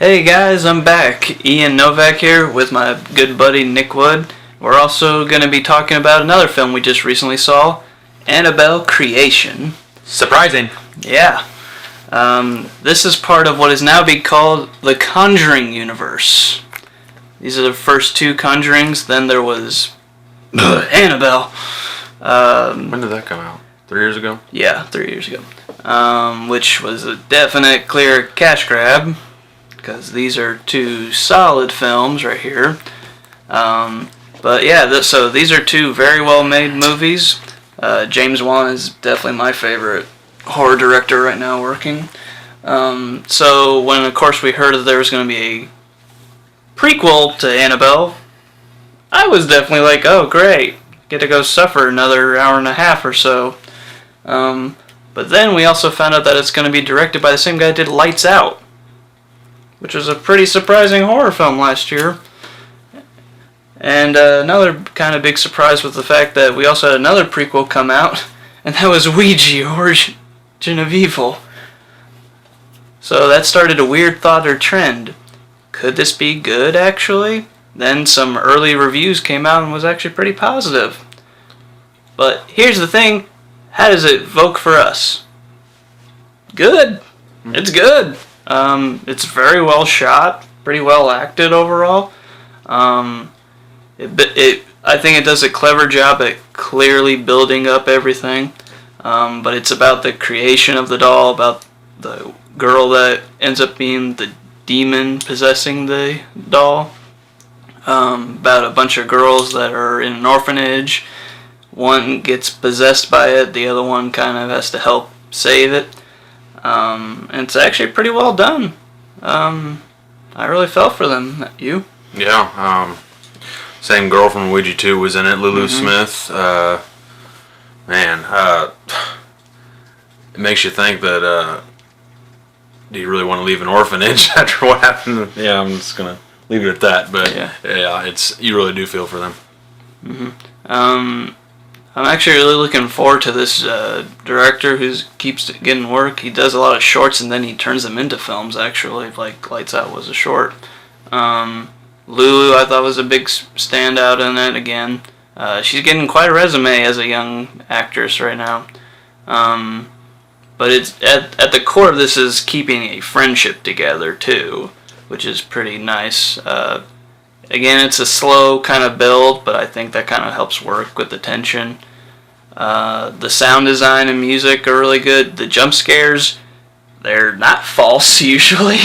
Hey guys, I'm back. Ian Novak here with my good buddy Nick Wood. We're also going to be talking about another film we just recently saw, Annabelle Creation. Surprising. Yeah. This is part of what is now being called the Conjuring universe. These are the first two Conjurings, then there was Annabelle. When did that come out? 3 years ago? Yeah, 3 years ago. Which was a definite, clear cash grab, because these are two solid films right here. But yeah, so these are two very well-made movies. James Wan is definitely my favorite horror director right now working. So when, of course, we heard that there was going to be a prequel to Annabelle, I was definitely like, oh, great. Get to go suffer another hour and a half or so. But then we also found out that it's going to be directed by the same guy that did Lights Out, which was a pretty surprising horror film last year. And another kind of big surprise was the fact that we also had another prequel come out, and that was Ouija, Origin of Evil. So that started a weird thought or trend. Could this be good, actually? Then some early reviews came out and was actually pretty positive. But here's the thing. How does it vote for us? Good. It's good. It's very well shot, pretty well acted overall. I think it does a clever job at clearly building up everything. But it's about the creation of the doll, about the girl that ends up being the demon possessing the doll, about a bunch of girls that are in an orphanage. One gets possessed by it, the other one kind of has to help save it. And it's actually pretty well done. I really felt for them. You? Yeah. Same girl from Ouija 2 was in it, Lulu Smith. It makes you think that, do you really want to leave an orphanage after what happened? Yeah, I'm just going to leave it at that. But yeah, you really do feel for them. I'm actually really looking forward to this director who keeps getting work. He does a lot of shorts and then he turns them into films, actually, like Lights Out was a short. Lulu, I thought, was a big standout in it again. She's getting quite a resume as a young actress right now. But it's at the core of this is keeping a friendship together, too, which is pretty nice. Again, it's a slow kind of build, but I think that kind of helps work with the tension. The sound design and music are really good. The jump scares, they're not false usually.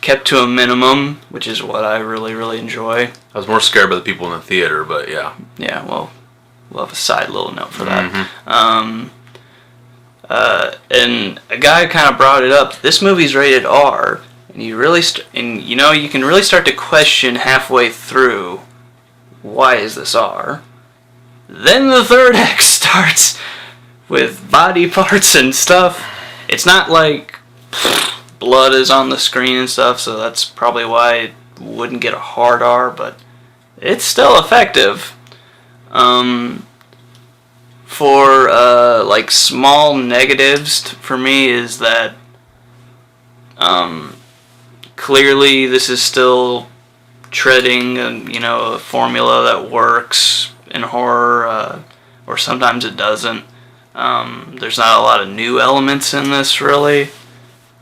Kept to a minimum, which is what I really, really enjoy. I was more scared by the people in the theater, but yeah. Yeah, well, we'll have a side little note for that. And a guy kind of brought it up. This movie's rated R. And you can really start to question halfway through, why is this R? Then the third act starts with body parts and stuff. It's not like blood is on the screen and stuff, so that's probably why it wouldn't get a hard R, but it's still effective. For like small negatives for me is that clearly this is still treading a formula that works in horror, or sometimes it doesn't. There's not a lot of new elements in this really,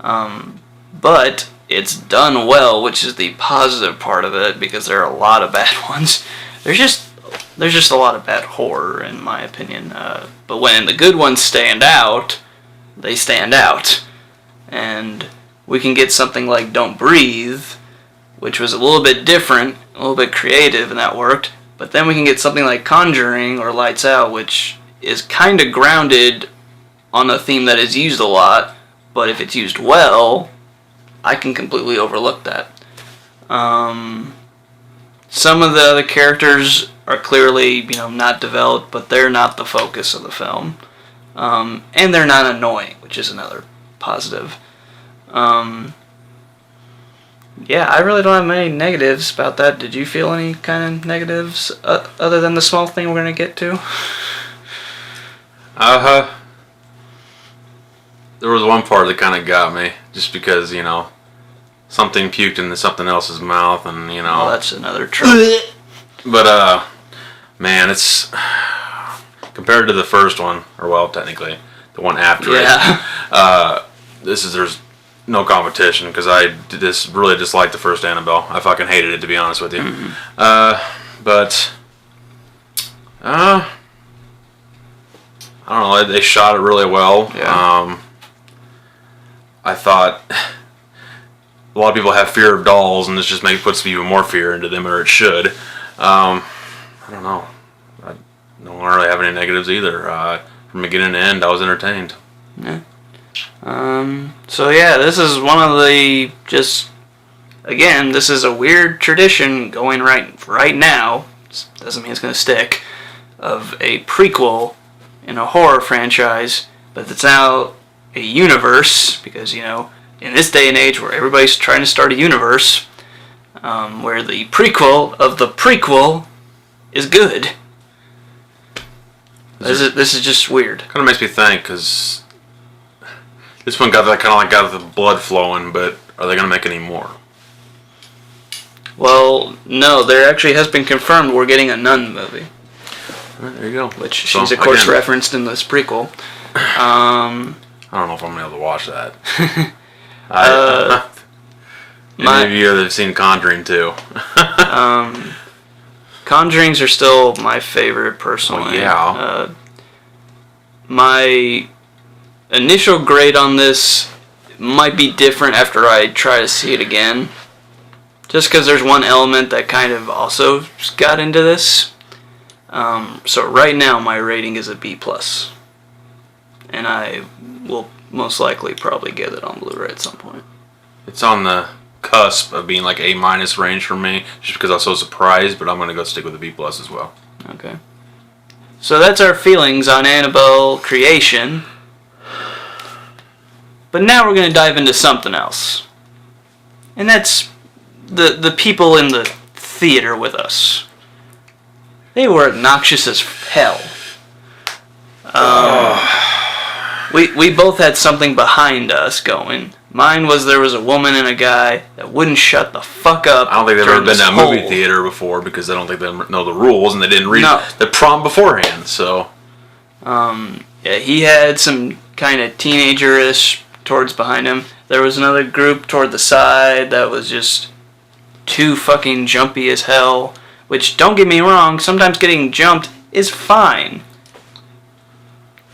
but it's done well, which is the positive part of it, because there are a lot of bad ones. There's just a lot of bad horror in my opinion, but when the good ones stand out, they stand out. And we can get something like Don't Breathe, which was a little bit different, a little bit creative, and that worked. But then we can get something like Conjuring or Lights Out, which is kind of grounded on a theme that is used a lot, but if it's used well, I can completely overlook that. Some of the other characters are clearly, not developed, but they're not the focus of the film. And they're not annoying, which is another positive. Yeah, I really don't have many negatives about that. Did you feel any kind of negatives other than the small thing we're going to get to? There was one part that kind of got me, just because, something puked into something else's mouth, and Well, that's another trope. But man, it's compared to the first one, or well, technically the one after it. There's no competition because I really disliked the first Annabelle. I fucking hated it, to be honest with you. But I don't know. They shot it really well. Yeah. I thought a lot of people have fear of dolls, and this just puts even more fear into them, or it should. I don't know. I don't really have any negatives either. From beginning to end, I was entertained. Yeah. So yeah, this is one of the again, this is a weird tradition going right now. Doesn't mean it's gonna stick. Of a prequel in a horror franchise, but it's now a universe because in this day and age where everybody's trying to start a universe, where the prequel of the prequel is good. This is just weird. Kind of makes me think because this one got the blood flowing, but are they gonna make any more? Well, no, there actually has been confirmed we're getting a Nun movie. Alright, there you go. Which she's, of course, referenced in this prequel. I don't know if I'm going to be able to watch that. Any of you that have seen Conjuring 2? Conjurings are still my favorite, personally. Oh, yeah. My initial grade on this might be different after I try to see it again. Just because there's one element that kind of also got into this. So right now my rating is a B+. And I will most likely probably get it on Blu-ray at some point. It's on the cusp of being like A- range for me, just because I was so surprised, but I'm going to go stick with a B+ as well. Okay. So that's our feelings on Annabelle Creation. But now we're going to dive into something else. And that's the people in the theater with us. They were obnoxious as hell. We both had something behind us going. Mine was there was a woman and a guy that wouldn't shut the fuck up. I don't think they've ever been to a movie theater before because I don't think they know the rules and they didn't read the prompt beforehand. So, yeah, he had some kind of teenager-ish towards behind him. There was another group toward the side that was just too fucking jumpy as hell. Which, don't get me wrong, sometimes getting jumped is fine.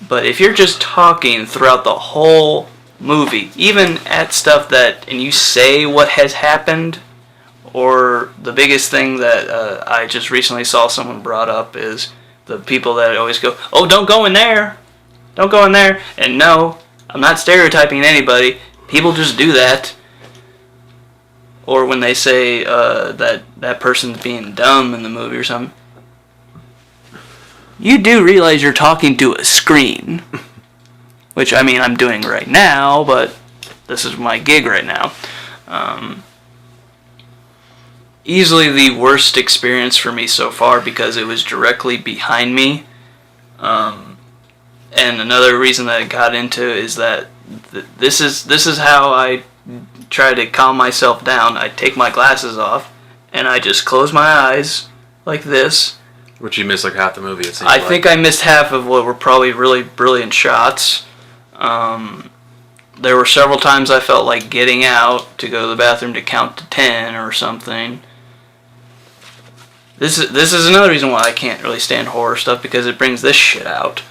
But if you're just talking throughout the whole movie, even at stuff and you say what has happened, or the biggest thing that I just recently saw someone brought up is the people that always go, oh, don't go in there. Don't go in there. And no, I'm not stereotyping anybody. People just do that. Or when they say that person's being dumb in the movie or something. You do realize you're talking to a screen. Which, I mean, I'm doing right now, but this is my gig right now. Easily the worst experience for me so far because it was directly behind me. And another reason that I got into is that this is how I try to calm myself down. I take my glasses off and I just close my eyes like this. Which you missed like half the movie, it seems I think I missed half of what were probably really brilliant shots. There were several times I felt like getting out to go to the bathroom to count to 10 or something. This is another reason why I can't really stand horror stuff because it brings this shit out.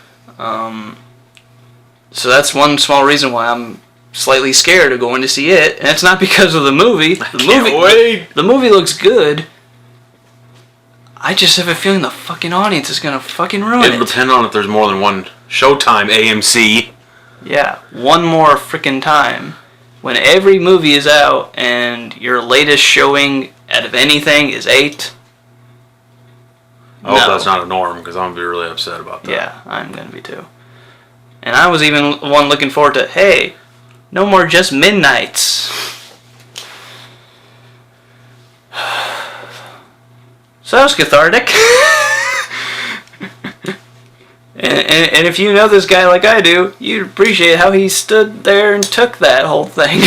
So that's one small reason why I'm slightly scared of going to see it, and it's not because of the movie. The movie looks good. I just have a feeling the fucking audience is gonna fucking ruin it. It'll depend on if there's more than one Showtime AMC. Yeah, one more freaking time. When every movie is out and your latest showing out of anything is 8. I hope that's not a norm because I'm gonna be really upset about that. Yeah, I'm gonna be too. And I was even one looking forward to, hey, no more just midnights. So that was cathartic. And if you know this guy like I do, you'd appreciate how he stood there and took that whole thing.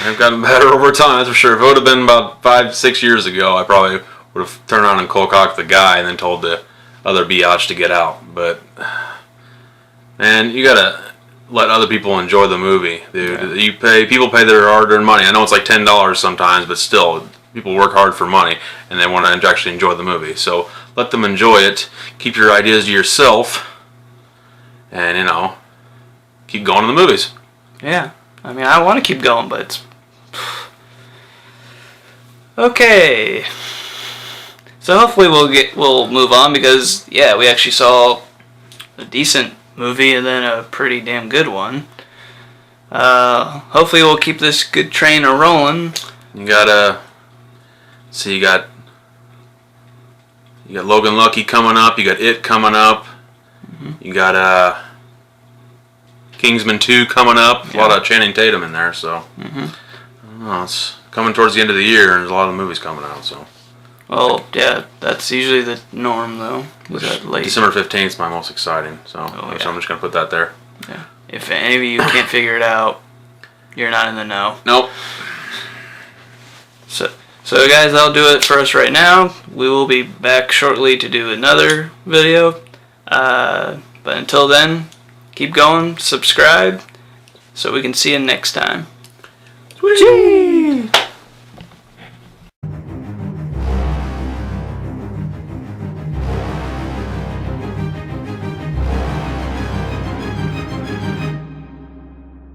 I've gotten better over time, that's for sure. If it would have been about 5-6 years ago, I probably would have turned around and cold-cocked the guy and then told the other biatch to get out. But, man, you gotta let other people enjoy the movie, dude. Yeah. People pay their hard-earned money. I know it's like $10 sometimes, but still, people work hard for money and they want to actually enjoy the movie. So let them enjoy it. Keep your ideas to yourself, and keep going to the movies. Yeah, I mean, I want to keep going, but it's okay. So hopefully we'll move on because we actually saw a decent movie and then a pretty damn good one. Hopefully we'll keep this good train a rolling. You got Logan Lucky coming up. You got It coming up. Mm-hmm. You got Kingsman 2 coming up. A lot of Channing Tatum in there, so I don't know, it's coming towards the end of the year, and there's a lot of movies coming out. So, well, yeah, that's usually the norm, though. December 15th is my most exciting, so I'm just gonna put that there. Yeah. If any of you can't figure it out, you're not in the know. Nope. So guys, that'll do it for us right now. We will be back shortly to do another video. But until then, keep going, subscribe, so we can see you next time. Sweet.